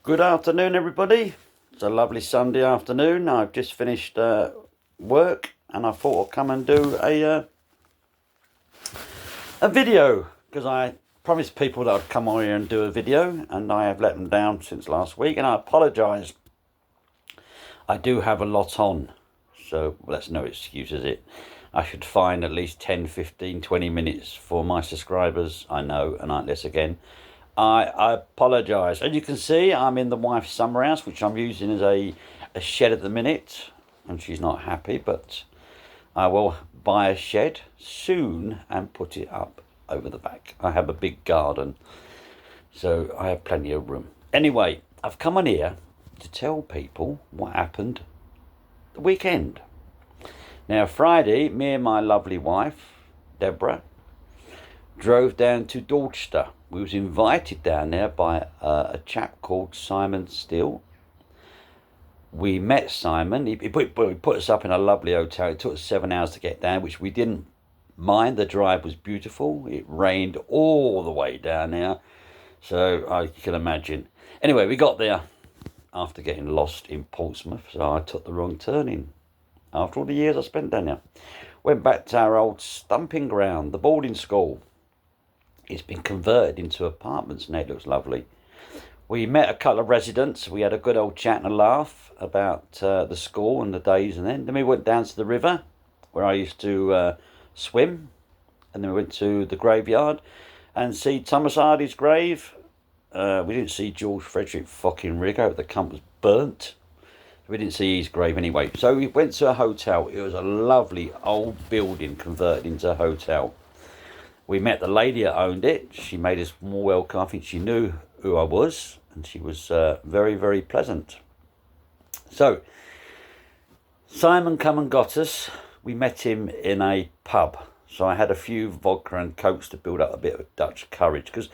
Good afternoon, everybody. It's a lovely Sunday afternoon. I've just finished work, and I thought I'd come and do a video because I promised people that I'd come on here and do a video, and I have let them down since last week, and I apologise. I do have a lot on, so that's no excuse, is it? I should find at least 10, 15, 20 minutes for my subscribers. I know, and this again. I apologise. As you can see, I'm in the wife's summer house, which I'm using as a shed at the minute, and she's not happy, but I will buy a shed soon and put it up over the back. I have a big garden, so I have plenty of room. Anyway, I've come on here to tell people what happened the weekend. Now, Friday, me and my lovely wife, Deborah, drove down to Doncaster. We was invited down there by a chap called Simon Steele. We met Simon. He put us up in a lovely hotel. It took us 7 hours to get down, which we didn't mind. The drive was beautiful. It rained all the way down there, so I can imagine. Anyway, we got there after getting lost in Portsmouth, so I took the wrong turning. After all the years I spent down there, went back to our old stumping ground, the boarding school. It's been converted into apartments now. It looks lovely. We met a couple of residents. We had a good old chat and a laugh about the school and the days, and then we went down to the river where I used to swim, and then we went to the graveyard and see Thomas Hardy's grave. We didn't see George Frederick fucking Riggo. The cunt was burnt. We didn't see his grave anyway. So we went to a hotel. It was a lovely old building converted into a hotel. We met the lady that owned it. She made us more welcome. I think she knew who I was, and she was very, very pleasant. So, Simon come and got us. We met him in a pub. So I had a few vodka and cokes to build up a bit of Dutch courage, because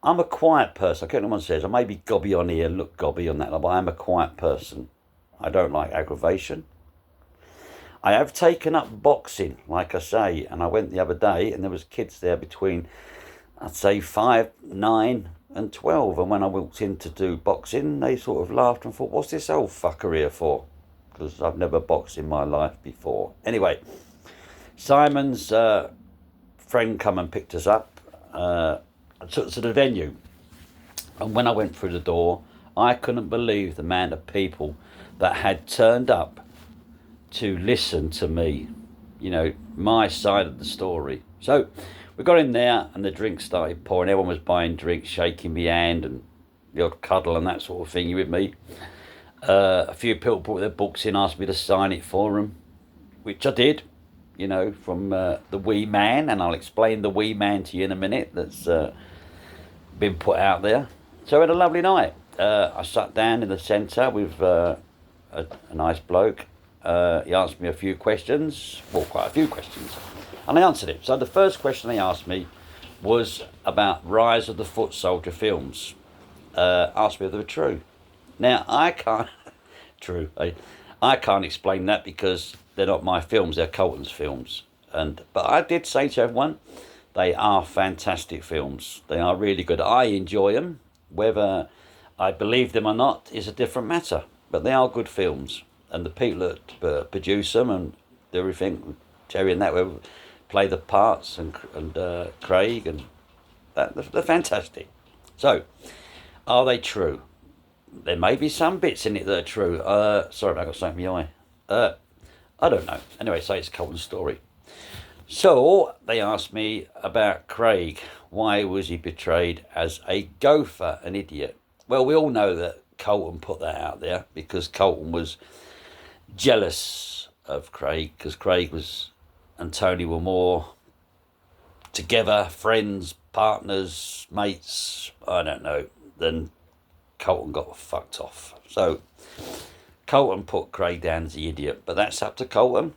I'm a quiet person. I can't know what anyone says. I may be gobby on here, look gobby on that, but I'm a quiet person. I don't like aggravation. I have taken up boxing, like I say, and I went the other day, and there was kids there between, I'd say 5, 9 and 12, and when I walked in to do boxing, they sort of laughed and thought, what's this old fucker here for? Because I've never boxed in my life before. Anyway, Simon's friend come and picked us up, and took us to the venue, and when I went through the door, I couldn't believe the amount of people that had turned up to listen to me, my side of the story. So we got in there and the drinks started pouring. Everyone was buying drinks, shaking my hand and the odd cuddle and that sort of thing. You with me? A few people brought their books in, asked me to sign it for them, which I did, from the wee man, and I'll explain the wee man to you in a minute. That's been put out there. So we had a lovely night. I sat down in the centre with a nice bloke. He asked me a few questions, quite a few questions, and I answered it. So the first question he asked me was about Rise of the Foot Soldier films. Asked me if they were true. Now, I can't explain that because they're not my films, they're Colton's films. But I did say to everyone, they are fantastic films. They are really good. I enjoy them. Whether I believe them or not is a different matter, but they are good films. And the people that produce them and everything, Terry and that, will play the parts, and Craig, and that, they're fantastic. So, are they true? There may be some bits in it that are true. Sorry, I got something in my eye. I don't know. Anyway, so it's Colton's story. So, they asked me about Craig. Why was he portrayed as a gopher, an idiot? Well, we all know that Colton put that out there because Colton was jealous of Craig, because Craig and Tony were more together, friends, partners, mates, I don't know, then Colton got fucked off. So Colton put Craig down as the idiot, but that's up to Colton.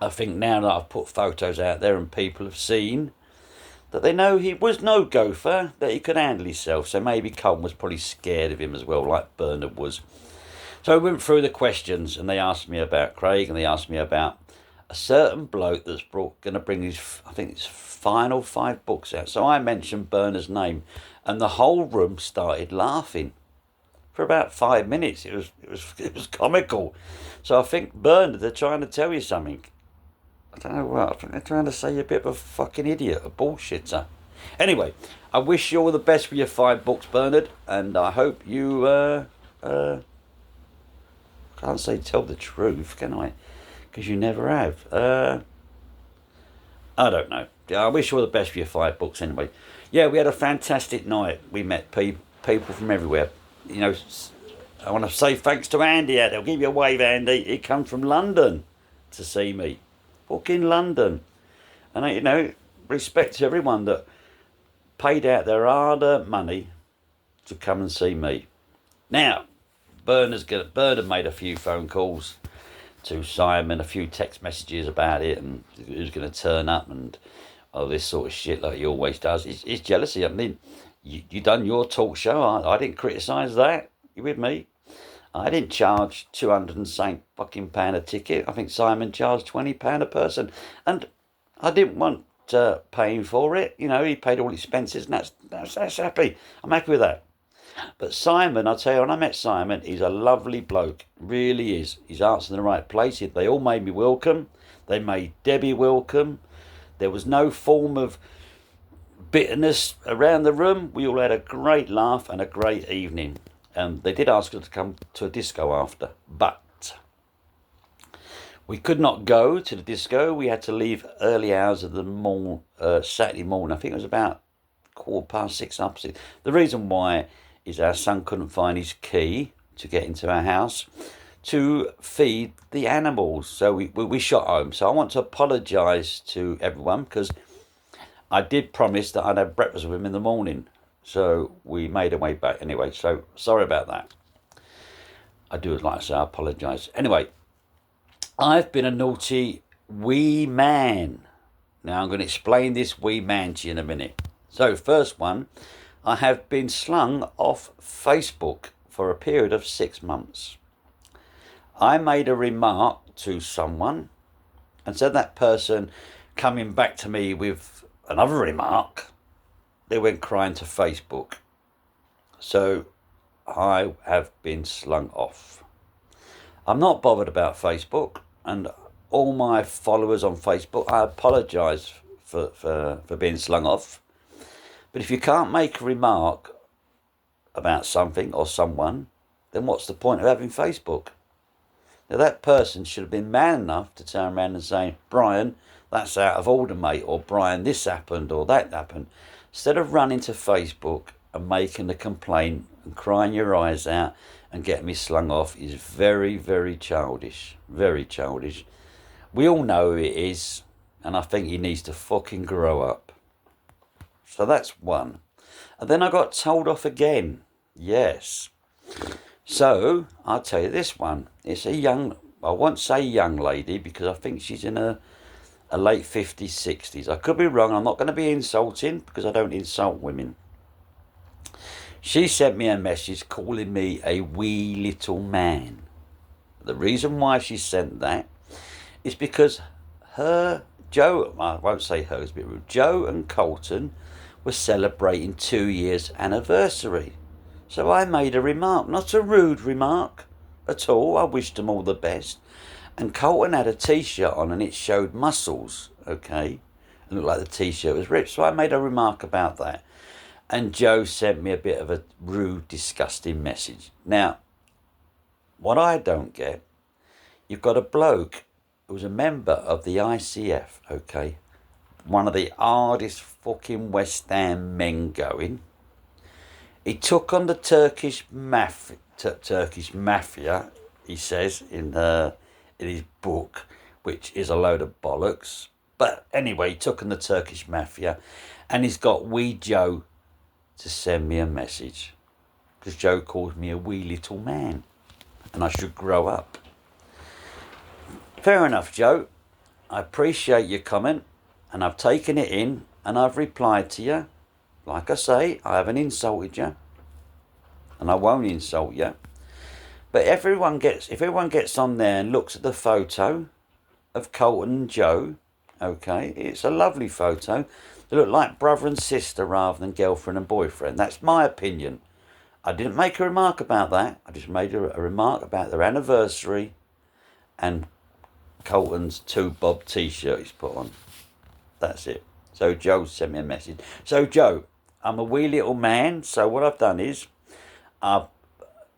I think now that I've put photos out there and people have seen that they know he was no gopher, that he could handle himself, so maybe Colton was probably scared of him as well, like Bernard was. So we went through the questions, and they asked me about Craig, and they asked me about a certain bloke that's going to bring his, I think it's final 5 books out. So I mentioned Bernard's name, and the whole room started laughing. for about 5 minutes. It was comical. So I think, Bernard, they're trying to tell you something. I don't know what. I think they're trying to say you're a bit of a fucking idiot, a bullshitter. Anyway, I wish you all the best with your 5 books, Bernard, and I hope you can't say tell the truth, can I? Because you never have. I don't know. I wish you all the best for your 5 books anyway. Yeah, we had a fantastic night. We met people from everywhere. You know, I want to say thanks to Andy out there. I'll give you a wave, Andy. He come from London to see me. Fucking London. And, you know, respect to everyone that paid out their hard-earned money to come and see me. Now, Bernard made a few phone calls to Simon, a few text messages about it and who's going to turn up and all this sort of shit like he always does. It's jealousy. I mean, you done your talk show. I didn't criticise that. You with me? I didn't charge 200 and something fucking pound a ticket. I think Simon charged £20 a person. And I didn't want paying for it. You know, he paid all expenses and that's happy. I'm happy with that. But Simon, I'll tell you, when I met Simon, he's a lovely bloke. Really is. His heart's in the right place. They all made me welcome. They made Debbie welcome. There was no form of bitterness around the room. We all had a great laugh and a great evening. They did ask us to come to a disco after, but we could not go to the disco. We had to leave early hours of the morning, Saturday morning. I think it was about 6:15, up 6. The reason why is our son couldn't find his key to get into our house to feed the animals. So we shot home. So I want to apologise to everyone because I did promise that I'd have breakfast with him in the morning. So we made our way back anyway. So sorry about that. I do like to say I apologise. Anyway, I've been a naughty wee man. Now I'm going to explain this wee man to you in a minute. So first one, I have been slung off Facebook for a period of 6 months. I made a remark to someone and said that person coming back to me with another remark, they went crying to Facebook. So I have been slung off. I'm not bothered about Facebook and all my followers on Facebook. I apologise for being slung off. But if you can't make a remark about something or someone, then what's the point of having Facebook? Now that person should have been man enough to turn around and say, Brian, that's out of order, mate, or Brian, this happened or that happened. Instead of running to Facebook and making a complaint and crying your eyes out and getting me slung off is very, very childish. Very childish. We all know it is, and I think he needs to fucking grow up. So that's one. And then I got told off again. Yes. So I'll tell you this one. It's a young, I won't say young lady because I think she's in a late 50s, 60s. I could be wrong. I'm not going to be insulting because I don't insult women. She sent me a message calling me a wee little man. The reason why she sent that is because Joe, I won't say her, it's a bit rude, Joe and Colton were celebrating 2 years anniversary. So I made a remark, not a rude remark at all. I wished them all the best. And Colton had a t-shirt on and it showed muscles, okay? It looked like the t-shirt was ripped. So I made a remark about that. And Joe sent me a bit of a rude, disgusting message. Now, what I don't get, you've got a bloke who was a member of the ICF, okay? One of the hardest fucking West Ham men going. He took on the Turkish mafia, he says in his book, which is a load of bollocks. But anyway, he took on the Turkish mafia, and he's got wee Joe to send me a message because Joe calls me a wee little man, and I should grow up. Fair enough, Joe. I appreciate your comment. And I've taken it in and I've replied to you. Like I say, I haven't insulted you. And I won't insult you. But if everyone gets on there and looks at the photo of Colton and Joe, okay, it's a lovely photo. They look like brother and sister rather than girlfriend and boyfriend. That's my opinion. I didn't make a remark about that. I just made a remark about their anniversary and Colton's 2 Bob t-shirt he's put on. That's it. So Joe sent me a message. So Joe, I'm a wee little man, so what I've done is I've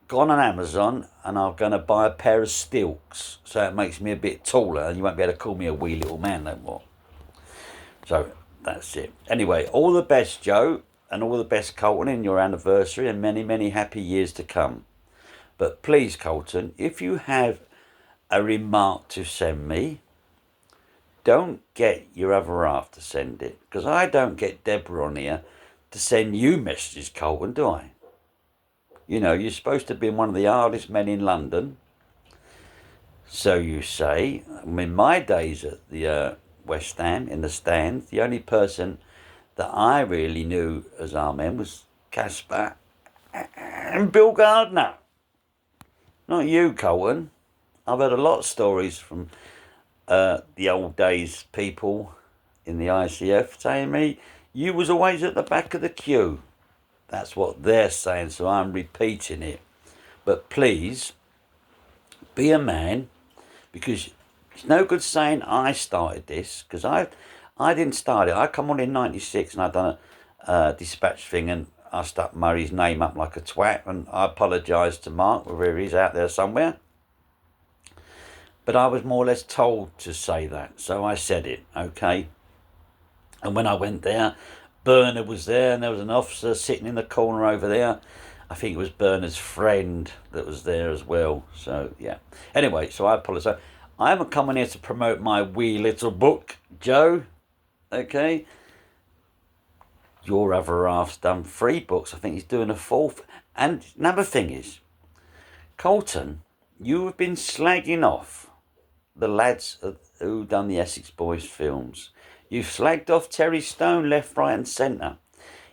gone on Amazon and I'm going to buy a pair of stilts so it makes me a bit taller and you won't be able to call me a wee little man no more. So that's it. Anyway, all the best, Joe, and all the best, Colton, in your anniversary and many, many happy years to come. But please, Colton, if you have a remark to send me, don't get your other half to send it, because I don't get Deborah on here to send you messages, Colton, do I? You know, you're supposed to be one of the hardest men in London, so you say. In my days at the West Ham, in the stands, the only person that I really knew as our men was Casper and Bill Gardner. Not you, Colton. I've heard a lot of stories from the old days people in the ICF saying me, you was always at the back of the queue. That's what they're saying, so I'm repeating it. But please, be a man, because it's no good saying I started this, because I didn't start it. I come on in 96 and I done a dispatch thing and I stuck Murray's name up like a twat, and I apologise to Mark, wherever he's out there somewhere. But I was more or less told to say that, so I said it, okay? And when I went there, Bernard was there and there was an officer sitting in the corner over there. I think it was Bernard's friend that was there as well, so yeah. Anyway, so I apologise. I haven't come in here to promote my wee little book, Joe, okay? Your other half's done 3 books. I think he's doing a 4th. And another thing is, Colton, you have been slagging off the lads who done the Essex Boys films. You've slagged off Terry Stone left, right and centre.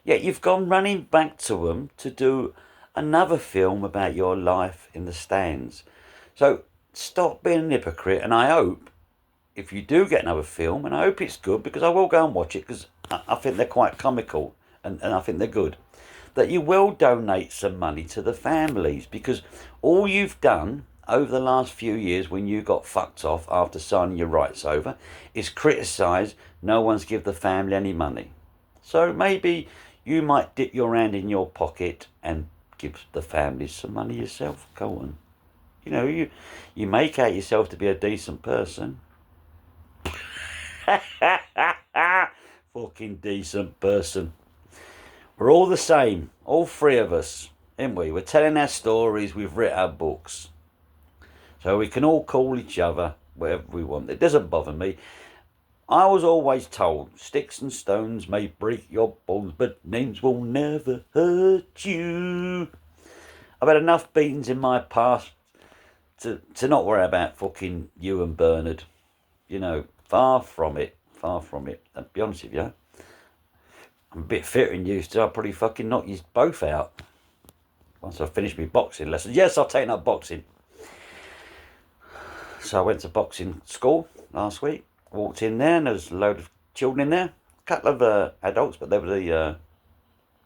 Yet you've gone running back to them to do another film about your life in the stands. So stop being a hypocrite, and I hope, if you do get another film, and I hope it's good, because I will go and watch it, because I think they're quite comical, and I think they're good, that you will donate some money to the families, because all you've done over the last few years when you got fucked off after signing your rights over is criticise no one's give the family any money. So maybe you might dip your hand in your pocket and give the families some money yourself, Colton. You know, you make out yourself to be a decent person. Fucking decent person. We're all the same, all 3 of us, ain't we? We're telling our stories, we've written our books. So we can all call each other whatever we want. It doesn't bother me. I was always told, sticks and stones may break your bones, but names will never hurt you. I've had enough beatings in my past to not worry about fucking you and Bernard. You know, far from it. Far from it. And to be honest with you, I'm a bit fitter than you, so I'll probably fucking knock you both out once I finish my boxing lessons. Yes, I've taken up boxing. So I went to boxing school last week. Walked in there and there was a load of children in there. A couple of adults, but they were the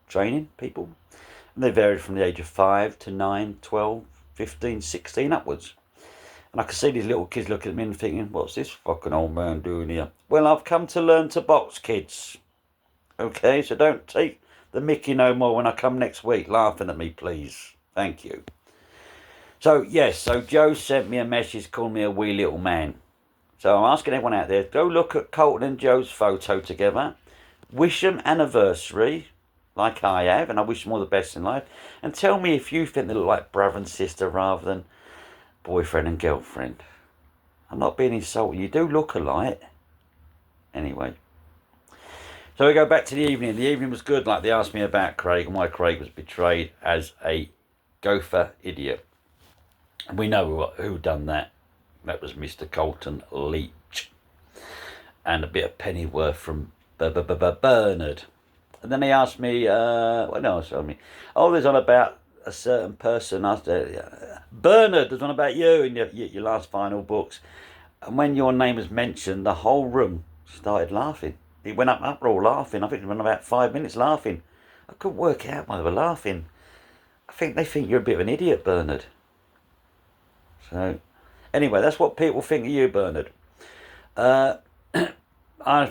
training people. And they varied from the age of 5 to 9, 12, 15, 16 upwards. And I could see these little kids looking at me and thinking, what's this fucking old man doing here? Well, I've come to learn to box, kids. Okay, so don't take the mickey no more when I come next week laughing at me, please. Thank you. So, yes, so Joe sent me a message calling me a wee little man. So I'm asking everyone out there, go look at Colton and Joe's photo together. Wish them anniversary, like I have, and I wish them all the best in life. And tell me if you think they look like brother and sister rather than boyfriend and girlfriend. I'm not being insulting. You do look alike. Anyway. So we go back to the evening. The evening was good, like they asked me about Craig and why Craig was betrayed as a gopher idiot. And we know who done that. That was Mr. Colton Leach. And a bit of pennyworth from Bernard. And then he asked me, what else? I mean, oh, there's on about a certain person. I said, Bernard, there's on about you in your last final books. And when your name was mentioned, the whole room started laughing. It went up uproar laughing. I think it went about 5 minutes laughing. I couldn't work out why they were laughing. think they think you're a bit of an idiot, Bernard. So, anyway, that's what people think of you, Bernard. I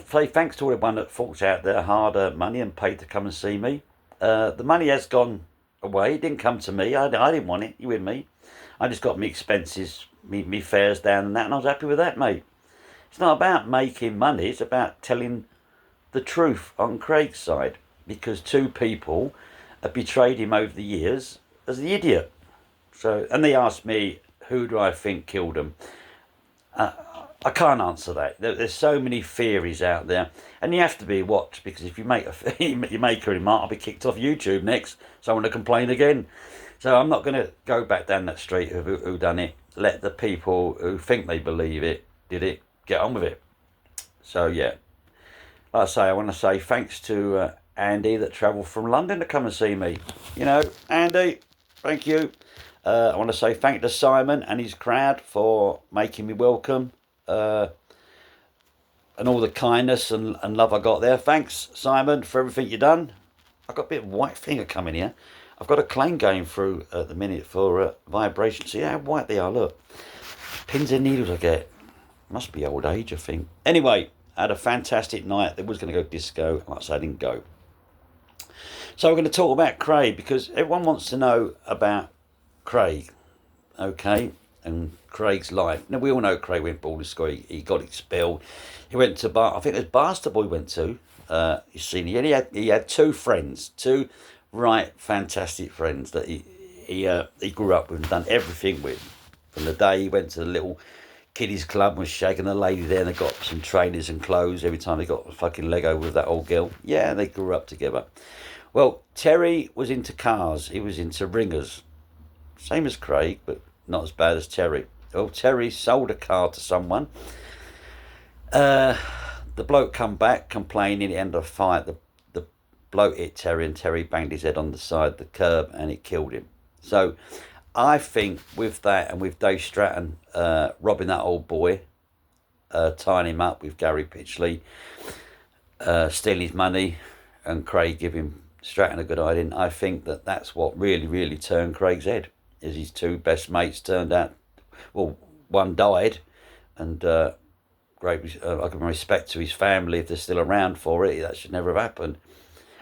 say thanks to everyone that forks out their hard-earned money and paid to come and see me. The money has gone away. It didn't come to me. I didn't want it. You with me? I just got me expenses, me fares down and that, and I was happy with that, mate. It's not about making money. It's about telling the truth on Craig's side, because two people have betrayed him over the years as the idiot. So, and they asked me, who do I think killed him? I can't answer that. There's so many theories out there, and you have to be watched, because if you make a remark, I'll be kicked off YouTube next. Someone to complain again. So I'm not going to go back down that street of who done it. Let the people who think they believe it did it get on with it. So yeah, like I say, I want to say thanks to Andy that travelled from London to come and see me. You know, Andy, thank you. I want to say thank you to Simon and his crowd for making me welcome. And all the kindness and love I got there. Thanks, Simon, for everything you done. I've got a bit of white finger coming here. I've got a claim going through at the minute for vibration. See how white they are, look. Pins and needles I get. Must be old age, I think. Anyway, I had a fantastic night. They was going to go disco. Like I said, I didn't go. So we're going to talk about Craig, because everyone wants to know about Craig. Okay, and Craig's life. Now, we all know Craig went boarding school. He got expelled. He went to I think there's Barnstable he went to. You see, he had two friends, two right fantastic friends that he grew up with and done everything with. From the day he went to the little kiddies club and was shaking the lady there, and they got some trainers and clothes every time they got a fucking Lego with that old girl. Yeah, they grew up together. Well, Terry was into cars. He was into ringers. Same as Craig, but not as bad as Terry. Well, Terry sold a car to someone. The bloke come back complaining. He ended up a fight. The bloke hit Terry, and Terry banged his head on the side of the curb, and it killed him. So I think with that, and with Dave Stratton robbing that old boy, tying him up with Gary Pitchley, stealing his money, and Craig giving Stratton a good idea, I think that's what really, really turned Craig's head. Is his two best mates turned out, well, one died, and great, I give respect to his family if they're still around for it. That should never have happened.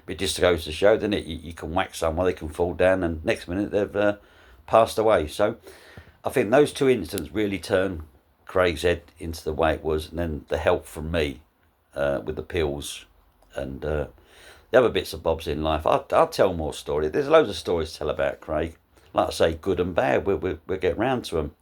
But it just goes to show, doesn't it? You can whack someone, they can fall down, and next minute they've passed away. So I think those two incidents really turned Craig's head into the way it was, and then the help from me with the pills and the other bits and bobs in life. I'll tell more stories. There's loads of stories to tell about Craig. Like I say, good and bad. We'll get round to them.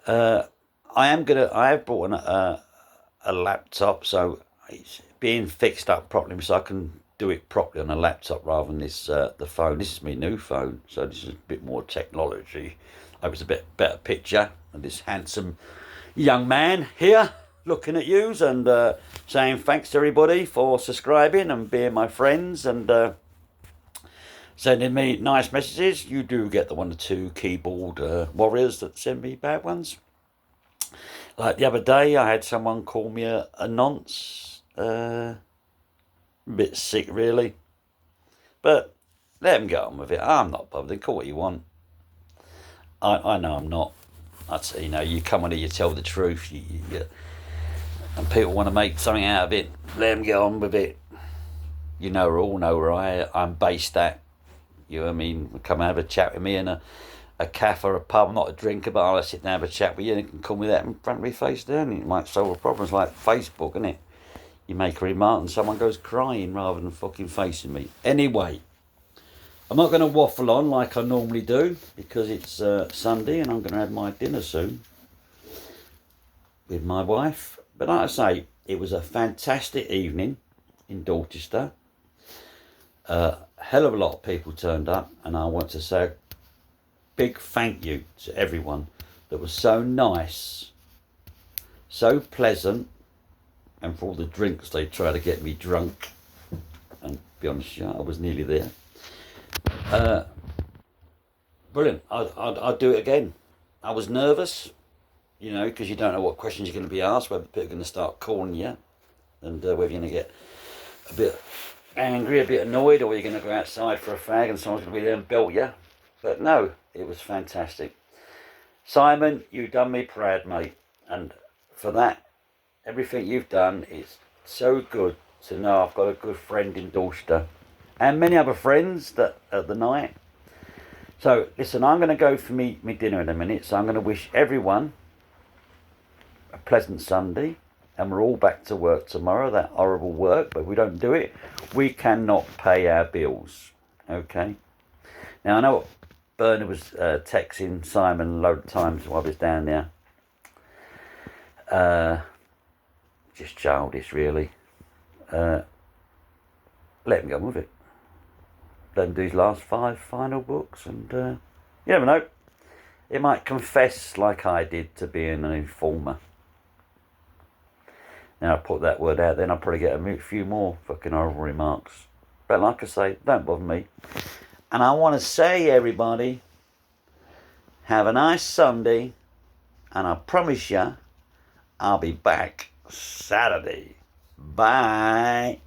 I have brought a laptop, so it's being fixed up properly, so I can do it properly on a laptop rather than this the phone. This is my new phone, so this is a bit more technology. I was a bit better picture, and this handsome young man here looking at yous and saying thanks to everybody for subscribing and being my friends and sending me nice messages. You do get the one or two keyboard warriors that send me bad ones. Like the other day, I had someone call me a nonce. A bit sick, really. But let them get on with it. I'm not bothered. Call what you want. I know I'm not. I'd say, you come on here, you tell the truth. And people want to make something out of it. Let them get on with it. You all know where I'm based at. You know what I mean? Come and have a chat with me in a cafe or a pub. I'm not a drinker, but I'll sit down and have a chat with you, and you can call me that in front of me face down. It might solve the problems like Facebook, isn't it? You make a remark and someone goes crying rather than fucking facing me. Anyway, I'm not going to waffle on like I normally do, because it's Sunday and I'm going to have my dinner soon with my wife. But like I say, it was a fantastic evening in Doncaster. Hell of a lot of people turned up, and I want to say a big thank you to everyone that was so nice, so pleasant, and for all the drinks they tried to get me drunk. And to be honest, I was nearly there. Brilliant. I'd do it again. I was nervous, because you don't know what questions you're going to be asked, whether people are going to start calling you, and whether you're going to get a bit angry, a bit annoyed, or you're going to go outside for a fag and someone's going to be there and belt you. But no, it was fantastic. Simon, you've done me proud, mate. And for that, everything you've done is so good to know I've got a good friend in Doncaster. And many other friends that at the night. So, listen, I'm going to go for me dinner in a minute. So I'm going to wish everyone a pleasant Sunday. And we're all back to work tomorrow, that horrible work. But if we don't do it, we cannot pay our bills. Okay? Now, I know what Bernard was texting Simon a load of times while I was down there. Just childish, really. Let him go with it. Let him do his last 5 final books. And you never know. He might confess, like I did, to being an informer. Now I put that word out, then I'll probably get a few more fucking horrible remarks. But like I say, don't bother me. And I want to say, everybody, have a nice Sunday. And I promise you, I'll be back Saturday. Bye.